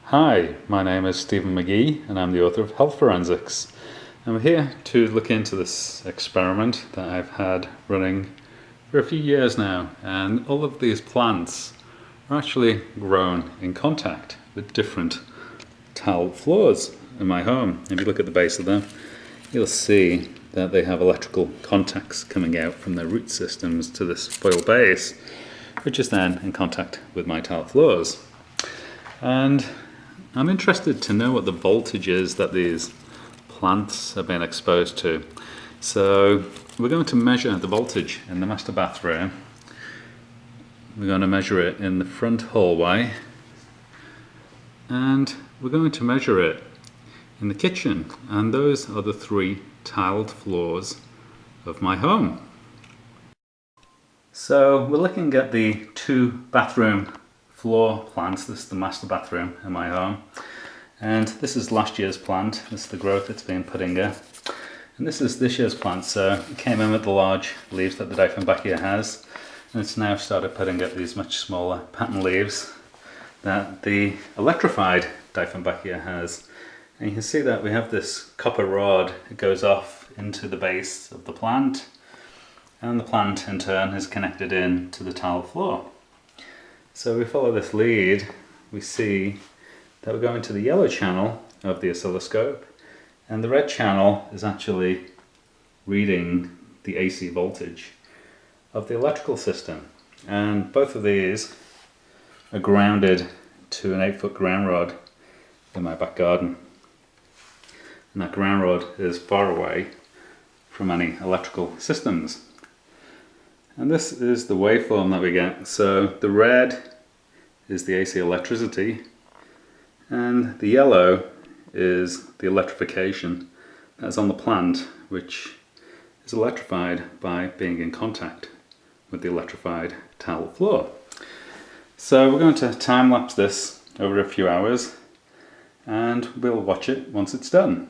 Hi, my name is Stephen McGee and I'm the author of Health Forensics. I'm here to look into this experiment that I've had running for a few years now, and all of these plants are actually grown in contact with different tiled floors in my home. If you look at the base of them, you'll see that they have electrical contacts coming out from their root systems to this foil base, which is then in contact with my tiled floors. And I'm interested to know what the voltage is that these plants have been exposed to. So we're going to measure the voltage in the master bathroom. We're going to measure it in the front hallway, and we're going to measure it in the kitchen, and those are the three tiled floors of my home. So we're looking at the two bathroom floor plants. This is the master bathroom in my home, and this is last year's plant. This is the growth it's been putting in, and this is this year's plant. So it came in with the large leaves that the Dieffenbachia has, and it's now started putting up these much smaller pattern leaves that the Electrified Dieffenbachia has. And you can see that we have this copper rod. It goes off into the base of the plant, and the plant in turn is connected in to the tile floor. So we follow this lead, we see that we're going to the yellow channel of the oscilloscope, and the red channel is actually reading the AC voltage of the electrical system. And both of these are grounded to an 8-foot ground rod in my back garden. And that ground rod is far away from any electrical systems. And this is the waveform that we get. So the red is the AC electricity, and the yellow is the electrification that's on the plant, which is electrified by being in contact with the electrified tile floor. So we're going to time-lapse this over a few hours, and we'll watch it once it's done.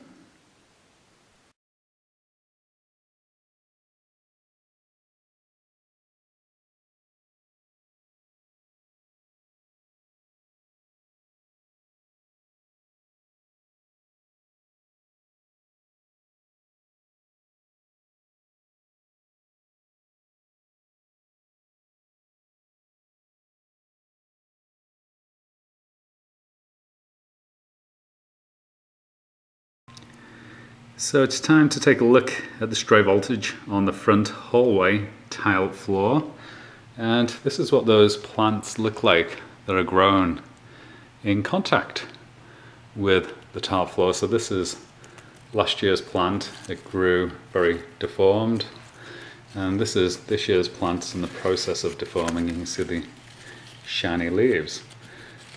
So it's time to take a look at the stray voltage on the front hallway tile floor, and this is what those plants look like that are grown in contact with the tile floor. So this is last year's plant. It grew very deformed, and this is this year's plant in the process of deforming. You can see the shiny leaves.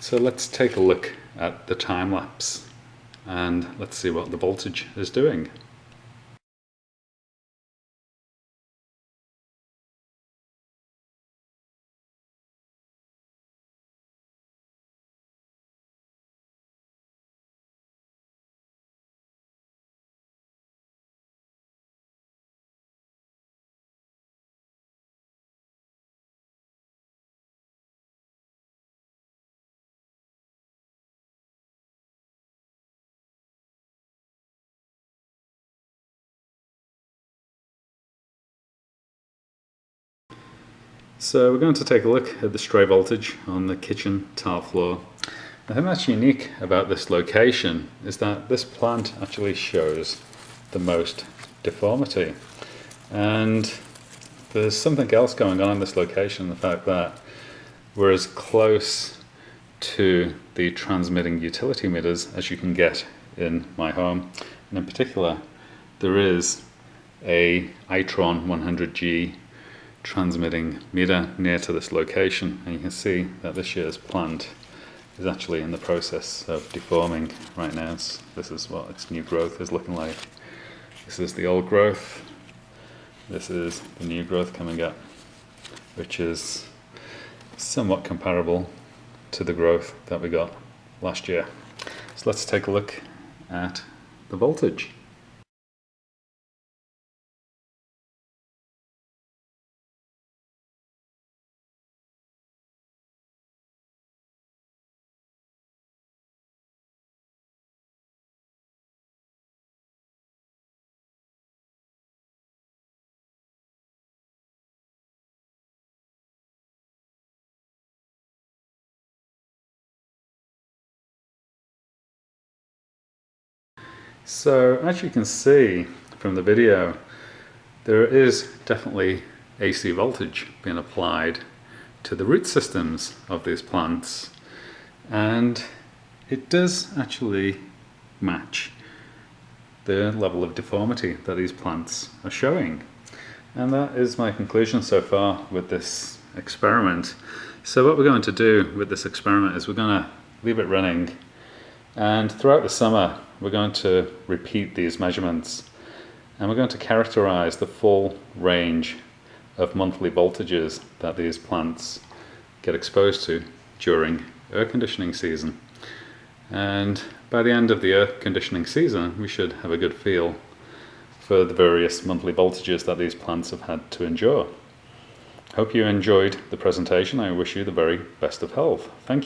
So let's take a look at the time lapse, and let's see what the voltage is doing. So we're going to take a look at the stray voltage on the kitchen tile floor. The thing that's unique about this location is that this plant actually shows the most deformity. And there's something else going on in this location, the fact that we're as close to the transmitting utility meters as you can get in my home. And in particular, there is a Itron 100G transmitting meter near to this location, and you can see that this year's plant is actually in the process of deforming right now. This is what its new growth is looking like. This is the old growth, this is the new growth coming up, which is somewhat comparable to the growth that we got last year. So let's take a look at the voltage. So as you can see from the video, there is definitely AC voltage being applied to the root systems of these plants, and it does actually match the level of deformity that these plants are showing. And that is my conclusion so far with this experiment. So what we're going to do with this experiment is we're going to leave it running, and throughout the summer we're going to repeat these measurements, and we're going to characterize the full range of monthly voltages that these plants get exposed to during air conditioning season. And by the end of the air conditioning season, we should have a good feel for the various monthly voltages that these plants have had to endure. Hope you enjoyed the presentation. I wish you the very best of health. Thank you.